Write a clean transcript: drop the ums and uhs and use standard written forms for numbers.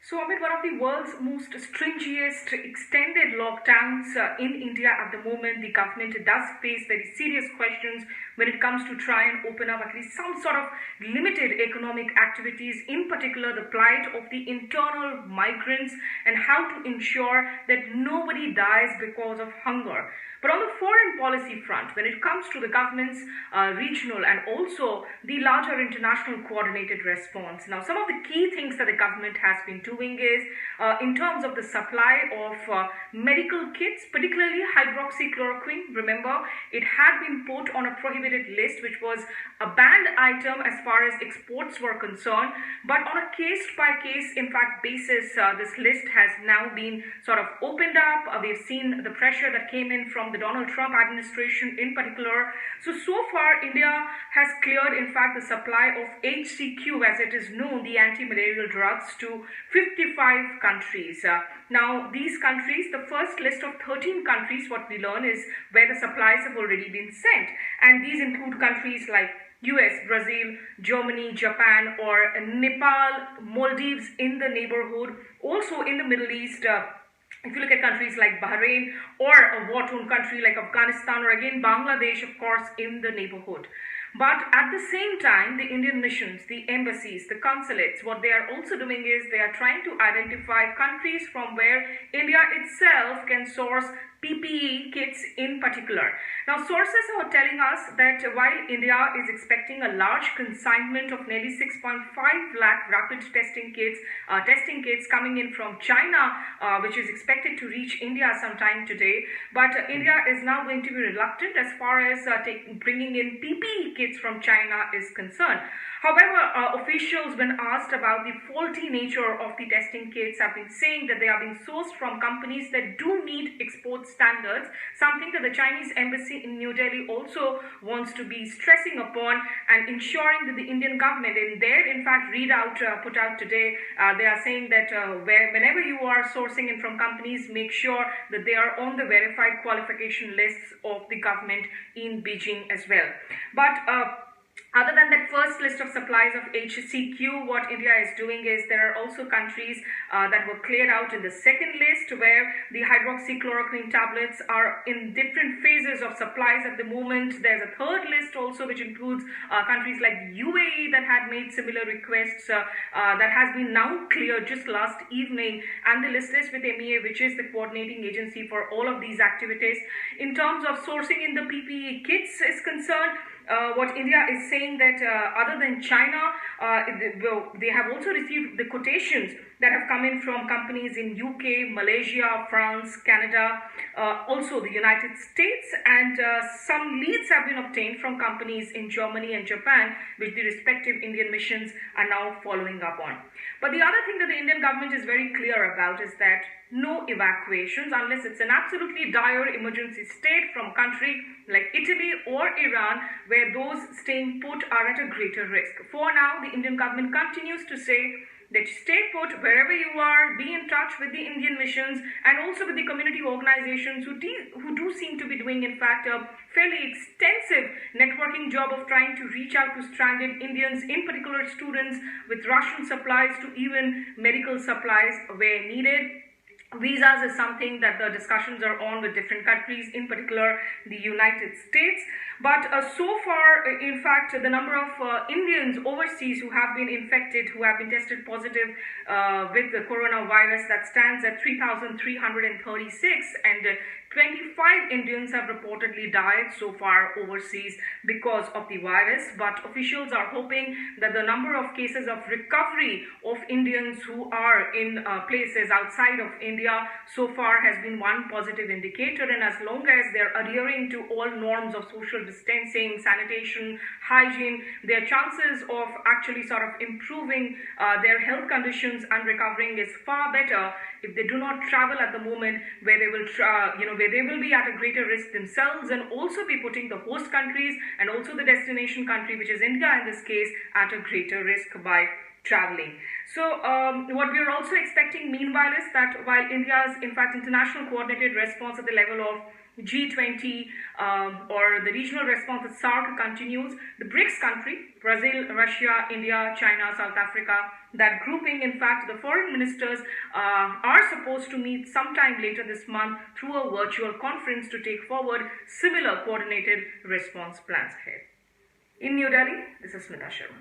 So, amid one of the world's most stringent extended lockdowns in India at the moment, the government does face very serious questions when it comes to try and open up at least some sort of limited economic activities, in particular the plight of the internal migrants and how to ensure that nobody dies because of hunger. But on the foreign policy front, when it comes to the government's regional and also the larger international coordinated response, now some of the key things that the government has been doing is in terms of the supply of medical kits, particularly hydroxychloroquine. Remember, it had been put on a prohibited list, which was a banned item as far as exports were concerned. But on a case-by-case, in fact, basis, this list has now been sort of opened up. We've seen the pressure that came in from the Donald Trump administration in particular. So far, India has cleared, in fact, the supply of HCQ, as it is known, the anti-malarial drugs, to 55 countries. Now, these countries, the first list of 13 countries, what we learn is where the supplies have already been sent. And these include countries like US, Brazil, Germany, Japan, or Nepal, Maldives in the neighborhood, also in the Middle East. If you look at countries like Bahrain or a war-torn country like Afghanistan, or again Bangladesh, of course, in the neighborhood. But at the same time, the Indian missions, the embassies, the consulates, what they are also doing is they are trying to identify countries from where India itself can source PPE kits in particular. Now, sources are telling us that while India is expecting a large consignment of nearly 6.5 lakh rapid testing kits coming in from China, which is expected to reach India sometime today, but India is now going to be reluctant as far as bringing in PPE kits from China is concerned. However, officials, when asked about the faulty nature of the testing kits, have been saying that they are being sourced from companies that do meet export standards, something that the Chinese embassy in New Delhi also wants to be stressing upon and ensuring that the Indian government, in their, in fact, readout put out today, they are saying that whenever you are sourcing in from companies, make sure that they are on the verified qualification lists of the government in Beijing as well. But other than that first list of supplies of HCQ, what India is doing is there are also countries that were cleared out in the second list where the hydroxychloroquine tablets are in different phases of supplies at the moment. There's a third list also which includes countries like UAE that had made similar requests that has been now cleared just last evening, and the list is with MEA, which is the coordinating agency for all of these activities. In terms of sourcing in the PPE kits is concerned, what India is saying that other than China, they have also received the quotations that have come in from companies in UK, Malaysia, France, Canada, also the United States, and some leads have been obtained from companies in Germany and Japan, which the respective Indian missions are now following up on. But the other thing that the Indian government is very clear about is that no evacuations unless it's an absolutely dire emergency state from country like Italy or Iran, where those staying put are at a greater risk. For now, the Indian government continues to say that stay put wherever you are, be in touch with the Indian missions and also with the community organizations who do seem to be doing, in fact, a fairly extensive networking job of trying to reach out to stranded Indians, in particular students, with ration supplies to even medical supplies where needed. Visas is something that the discussions are on with different countries, in particular the United States. But so far, in fact, the number of Indians overseas who have been infected, who have been tested positive with the coronavirus, that stands at 3,336, and 25 Indians have reportedly died so far overseas because of the virus. But officials are hoping that the number of cases of recovery of Indians who are in places outside of India so far has been one positive indicator, and as long as they're adhering to all norms of social distancing, sanitation, hygiene, their chances of actually sort of improving their health conditions and recovering is far better if they do not travel at the moment, where they will where they will be at a greater risk themselves and also be putting the host countries and also the destination country, which is India in this case, at a greater risk by traveling. So what we are also expecting meanwhile is that while India's, in fact, international coordinated response at the level of G20 or the regional response at SARC continues. The BRICS country, Brazil, Russia, India, China, South Africa, that grouping, in fact, the foreign ministers are supposed to meet sometime later this month through a virtual conference to take forward similar coordinated response plans ahead. In New Delhi, this is Smita Sharma.